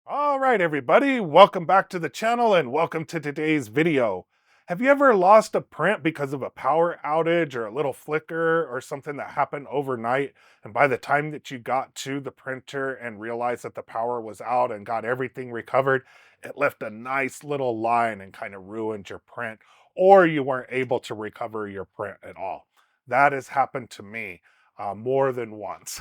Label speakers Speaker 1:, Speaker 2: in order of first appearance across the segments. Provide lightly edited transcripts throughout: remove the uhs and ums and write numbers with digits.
Speaker 1: All right, everybody, welcome back to the channel and welcome to today's video. Have you ever lost a print because of a power outage or a little flicker or something that happened overnight? And by the time that you got to the printer and realized that the power was out and got everything recovered, it left a nice little line and kind of ruined your print, or you weren't able to recover your print at all. That has happened to me more than once.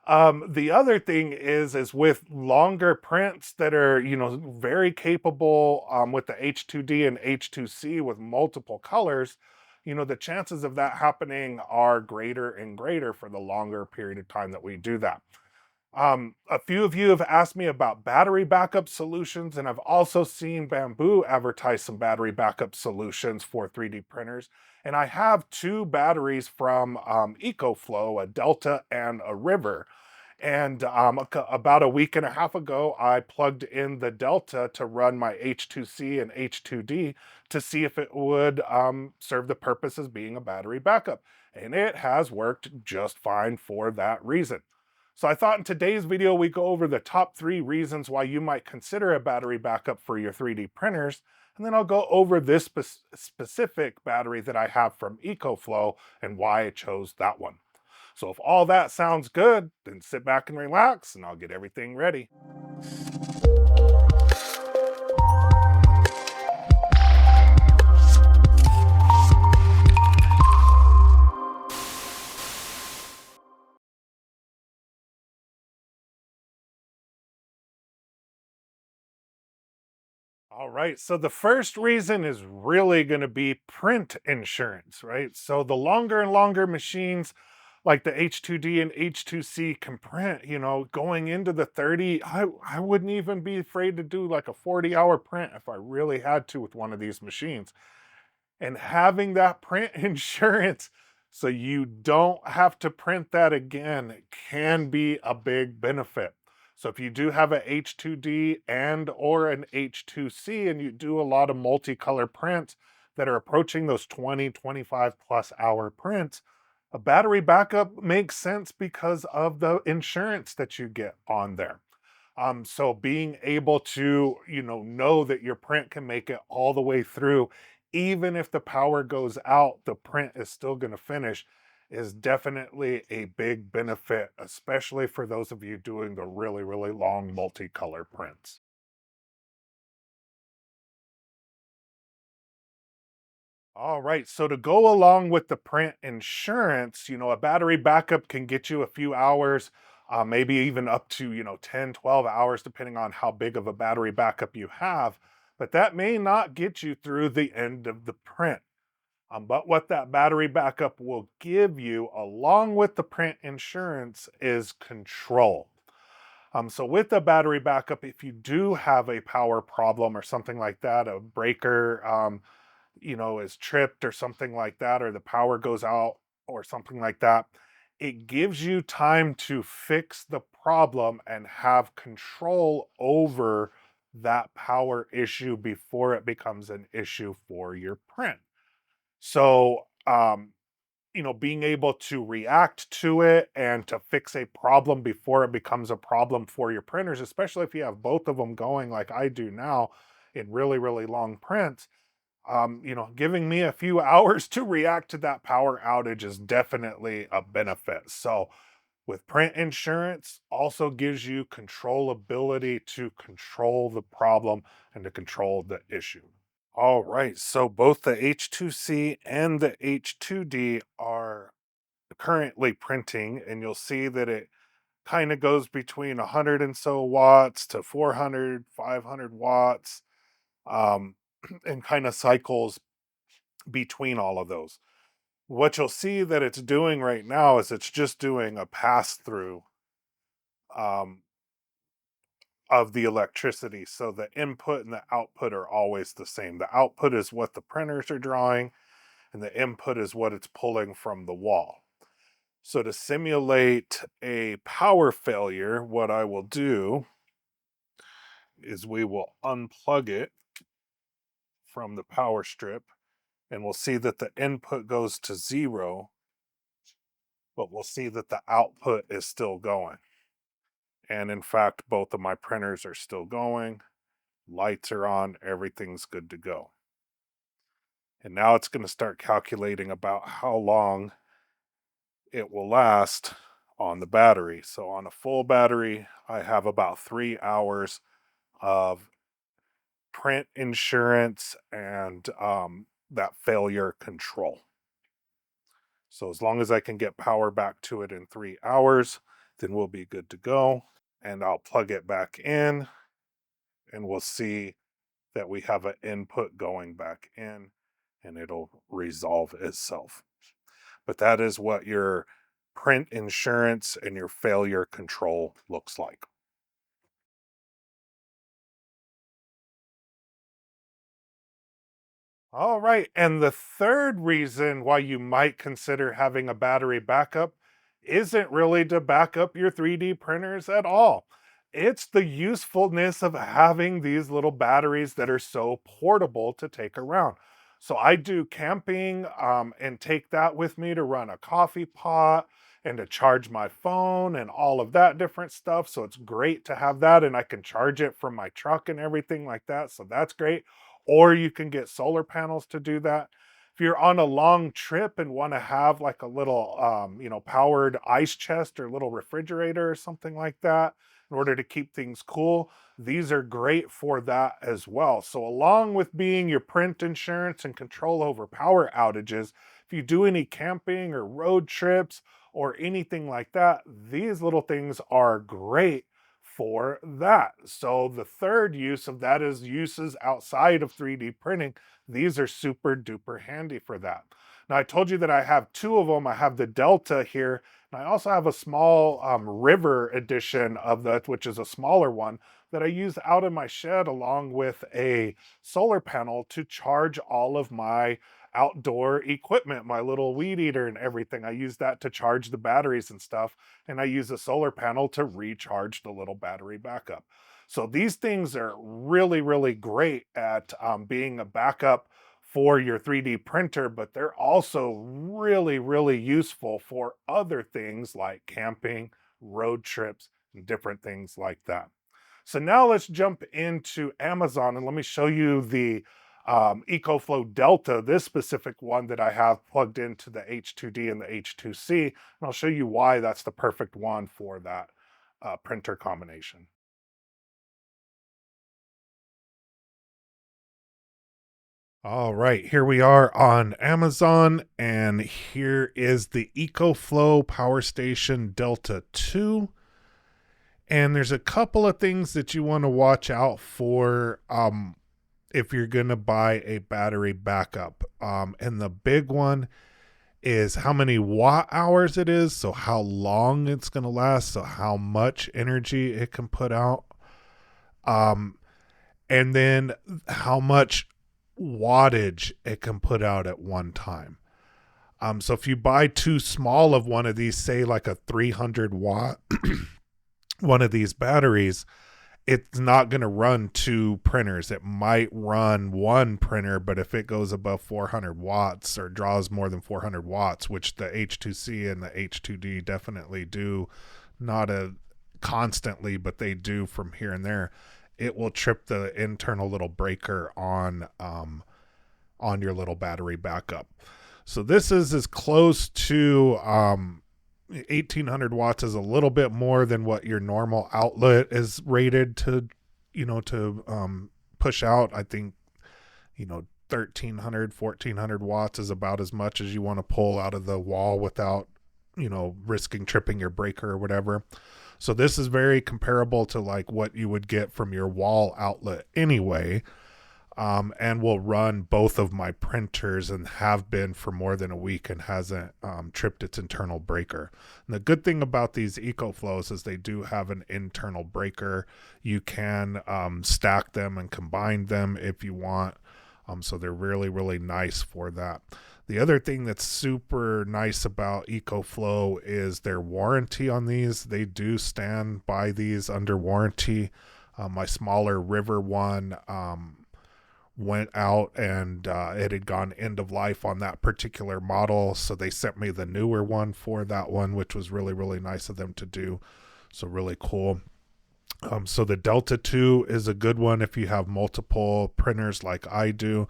Speaker 1: The other thing is with longer prints that are, very capable with the H2D and H2C with multiple colors, the chances of that happening are greater and greater for the longer period of time that we do that. A few of you have asked me about battery backup solutions, and I've also seen Bambu advertise some battery backup solutions for 3D printers. And I have two batteries from EcoFlow, a Delta and a River. And about a week and a half ago, I plugged in the Delta to run my H2C and H2D to see if it would serve the purpose as being a battery backup. And it has worked just fine for that reason. So I thought in today's video, we go over the top 3 reasons why you might consider a battery backup for your 3D printers. And then I'll go over this specific battery that I have from EcoFlow and why I chose that one. So if all that sounds good, then sit back and relax and I'll get everything ready. All right, so the first reason is really going to be print insurance, right? So the longer and longer machines like the H2D and H2C can print, going into the 30, I wouldn't even be afraid to do like a 40-hour print if I really had to with one of these machines. And having that print insurance so you don't have to print that again can be a big benefit. So if you do have a H2D and or an H2C and you do a lot of multicolor prints that are approaching those 20, 25 plus hour prints, a battery backup makes sense because of the insurance that you get on there. So being able to, know that your print can make it all the way through, even if the power goes out, the print is still going to finish, is definitely a big benefit, especially for those of you doing the really, really long multicolor prints. All right, so to go along with the print insurance, a battery backup can get you a few hours, maybe even up to, 10, 12 hours, depending on how big of a battery backup you have. But that may not get you through the end of the print. But what that battery backup will give you, along with the print insurance, is control. So with the battery backup, if you do have a power problem or something like that, a breaker, is tripped or something like that, or the power goes out or something like that, it gives you time to fix the problem and have control over that power issue before it becomes an issue for your print. So, being able to react to it and to fix a problem before it becomes a problem for your printers, especially if you have both of them going like I do now in really, really long prints, giving me a few hours to react to that power outage is definitely a benefit. So, with print insurance, also gives you controllability to control the problem and to control the issue. All right, so both the H2C and the H2D are currently printing, and you'll see that it kind of goes between 100 and so watts to 400, 500 watts, um, and kind of cycles between all of those. What you'll see that it's doing right now is it's just doing a pass through um, of the electricity. So the input and the output are always the same. The output is what the printers are drawing, and the input is what it's pulling from the wall. So to simulate a power failure, what I will do is we will unplug it from the power strip, and we'll see that the input goes to 0, but we'll see that the output is still going. And in fact, both of my printers are still going. Lights are on, everything's good to go. And now it's going to start calculating about how long it will last on the battery. So on a full battery, I have about 3 hours of print insurance and that failure control. So as long as I can get power back to it in 3 hours, then we'll be good to go. And I'll plug it back in and we'll see that we have an input going back in and it'll resolve itself. But that is what your print insurance and your failure control looks like. All right. And the third reason why you might consider having a battery backup isn't really to back up your 3D printers at all. It's the usefulness of having these little batteries that are so portable to take around. So I do camping and take that with me to run a coffee pot and to charge my phone and all of that different stuff. So it's great to have that, and I can charge it from my truck and everything like that. So that's great. Or you can get solar panels to do that. If you're on a long trip and want to have like a little, powered ice chest or little refrigerator or something like that in order to keep things cool, these are great for that as well. So, along with being your print insurance and control over power outages, if you do any camping or road trips or anything like that, these little things are great for that. So the third use of that is uses outside of 3D printing. These are super duper handy for that. Now I told you that I have two of them. I have the Delta here, and I also have a small River edition of that, which is a smaller one that I use out in my shed along with a solar panel to charge all of my outdoor equipment, my little weed eater and everything. I use that to charge the batteries and stuff, and I use a solar panel to recharge the little battery backup. So these things are really, really great at being a backup for your 3D printer, but they're also really, really useful for other things like camping, road trips, and different things like that. So now let's jump into Amazon and let me show you the EcoFlow Delta, this specific one that I have plugged into the H2D and the H2C. And I'll show you why that's the perfect one for that printer combination. All right, here we are on Amazon, and here is the EcoFlow Power Station Delta 2. And there's a couple of things that you want to watch out for if you're going to buy a battery backup. And the big one is how many watt hours it is, so how long it's going to last, so how much energy it can put out. And then how much wattage it can put out at one time. So if you buy too small of one of these, say like a 300 watt one of these batteries, it's not going to run two printers. It might run one printer, but if it goes above 400 watts or draws more than 400 watts, which the H2C and the H2D definitely do, not constantly, but they do from here and there, it will trip the internal little breaker on your little battery backup. So this is as close to 1800 watts is a little bit more than what your normal outlet is rated to, push out. I think, 1300, 1400 watts is about as much as you want to pull out of the wall without, risking tripping your breaker or whatever. So this is very comparable to like what you would get from your wall outlet anyway. And will run both of my printers and have been for more than a week and hasn't tripped its internal breaker. And the good thing about these EcoFlows is they do have an internal breaker. You can stack them and combine them if you want. So they're really, really nice for that. The other thing that's super nice about EcoFlow is their warranty on these. They do stand by these under warranty. My smaller River one went out and it had gone end of life on that particular model, so they sent me the newer one for that one, which was really, really nice of them to do. So really cool. So the Delta 2 is a good one if you have multiple printers like I do,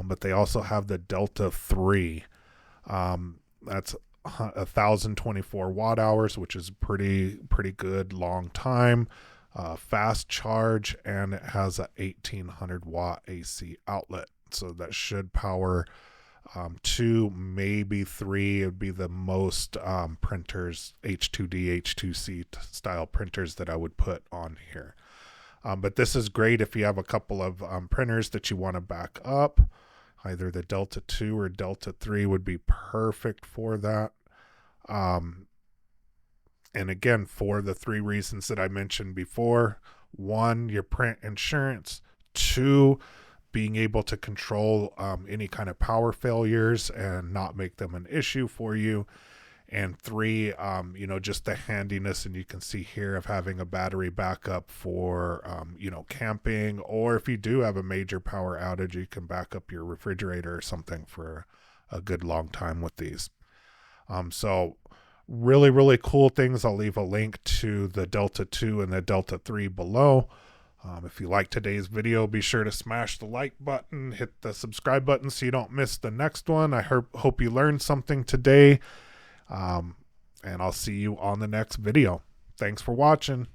Speaker 1: but they also have the Delta 3. That's 1,024 watt hours, which is pretty good long time. Fast charge, and it has a 1,800 watt AC outlet, so that should power two, maybe three. It would be the most printers, H2D, H2C style printers that I would put on here. But this is great if you have a couple of printers that you want to back up. Either the Delta 2 or Delta 3 would be perfect for that. And again, for the three reasons that I mentioned before: one, your print insurance; two, being able to control any kind of power failures and not make them an issue for you; and three, just the handiness, and you can see here, of having a battery backup for camping, or if you do have a major power outage, you can back up your refrigerator or something for a good long time with these. So really cool things. I'll leave a link to the Delta 2 and the Delta 3 below. If you like today's video, be sure to smash the like button, hit the subscribe button so you don't miss the next one. I hope you learned something today, and I'll see you on the next video. Thanks for watching.